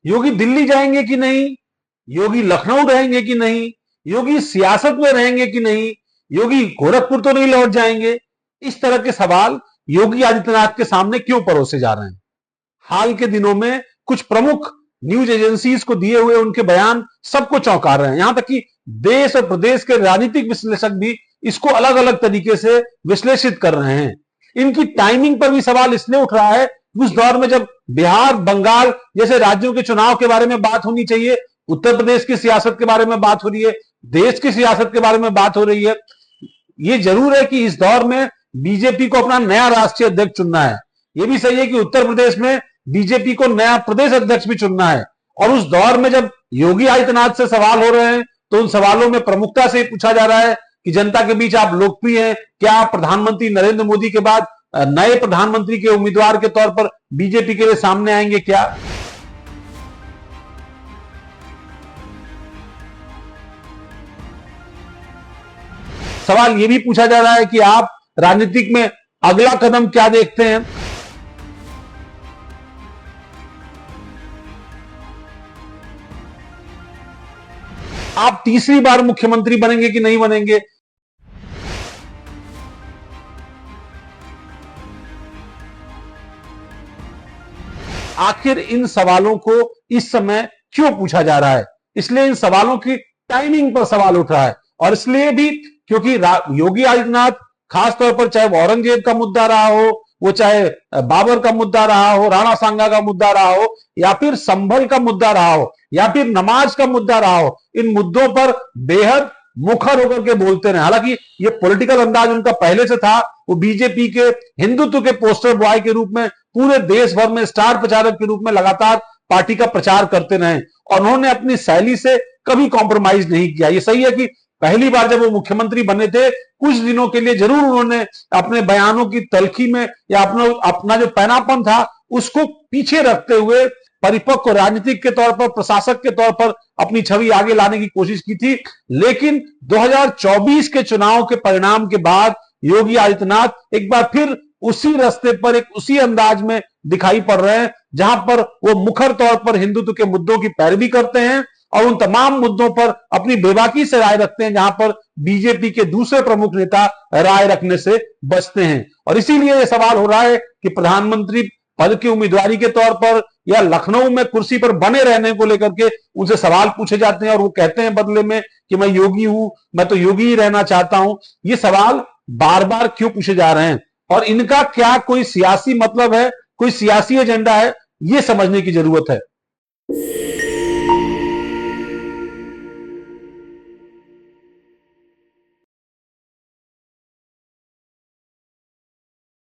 योगी दिल्ली जाएंगे कि नहीं, योगी लखनऊ रहेंगे कि नहीं, योगी सियासत में रहेंगे कि नहीं, योगी गोरखपुर तो नहीं लौट जाएंगे। इस तरह के सवाल योगी आदित्यनाथ के सामने क्यों परोसे जा रहे हैं? हाल के दिनों में कुछ प्रमुख न्यूज एजेंसीज को दिए हुए उनके बयान सबको चौंका रहे हैं। यहां तक कि देश और प्रदेश के राजनीतिक विश्लेषक भी इसको अलग अलग तरीके से विश्लेषित कर रहे हैं। इनकी टाइमिंग पर भी सवाल इसलिए उठ रहा है, उस दौर में जब बिहार, बंगाल जैसे राज्यों के चुनाव के बारे में बात होनी चाहिए, उत्तर प्रदेश की सियासत के बारे में बात हो रही है, देश की सियासत के बारे में बात हो रही है। ये जरूर है कि इस दौर में बीजेपी को अपना नया राष्ट्रीय अध्यक्ष चुनना है। यह भी सही है कि उत्तर प्रदेश में बीजेपी को नया प्रदेश अध्यक्ष भी चुनना है। और उस दौर में जब योगी आदित्यनाथ से सवाल हो रहे हैं तो उन सवालों में प्रमुखता से पूछा जा रहा है कि जनता के बीच आप लोकप्रिय हैं क्या? आप प्रधानमंत्री नरेंद्र मोदी के बाद नए प्रधानमंत्री के उम्मीदवार के तौर पर बीजेपी के लिए सामने आएंगे क्या? सवाल यह भी पूछा जा रहा है कि आप राजनीतिक में अगला कदम क्या देखते हैं? आप तीसरी बार मुख्यमंत्री बनेंगे कि नहीं बनेंगे? आखिर इन सवालों को इस समय क्यों पूछा जा रहा है? इसलिए इन सवालों की टाइमिंग पर सवाल उठ रहा है। और इसलिए भी क्योंकि योगी आदित्यनाथ खासतौर पर चाहे वो औरंगजेब का मुद्दा रहा हो, वो चाहे बाबर का मुद्दा रहा हो, राणा सांगा का मुद्दा रहा हो, या फिर संभल का मुद्दा रहा हो, या फिर नमाज का मुद्दा रहा हो, इन मुद्दों पर बेहद मुखर होकर के बोलते रहे। हालांकि ये पॉलिटिकल अंदाज उनका पहले से था। वो बीजेपी के हिंदुत्व के पोस्टर बॉय के रूप में पूरे देश भर में स्टार प्रचारक के रूप में लगातार पार्टी का प्रचार करते रहे और उन्होंने अपनी शैली से कभी कॉम्प्रोमाइज नहीं किया। ये सही है कि पहली बार जब वो मुख्यमंत्री बने थे कुछ दिनों के लिए जरूर उन्होंने अपने बयानों की तलखी में या अपना जो पैनापन था उसको पीछे रखते हुए परिपक्व राजनीतिक के तौर पर, प्रशासक के तौर पर अपनी छवि आगे लाने की कोशिश की थी। लेकिन 2024 के चुनाव के परिणाम के बाद योगी आदित्यनाथ एक बार फिर उसी रास्ते पर, एक उसी अंदाज में दिखाई पड़ रहे हैं जहां पर वो मुखर तौर पर हिंदुत्व के मुद्दों की पैरवी करते हैं और उन तमाम मुद्दों पर अपनी बेबाकी से राय रखते हैं जहां पर बीजेपी के दूसरे प्रमुख नेता राय रखने से बचते हैं। और इसीलिए यह सवाल हो रहा है कि प्रधानमंत्री पद की उम्मीदवारी के तौर पर या लखनऊ में कुर्सी पर बने रहने को लेकर के उनसे सवाल पूछे जाते हैं और वो कहते हैं बदले में कि मैं योगी हूं, मैं तो योगी ही रहना चाहता हूं। ये सवाल बार बार क्यों पूछे जा रहे हैं और इनका क्या कोई सियासी मतलब है, कोई सियासी एजेंडा है, ये समझने की जरूरत है।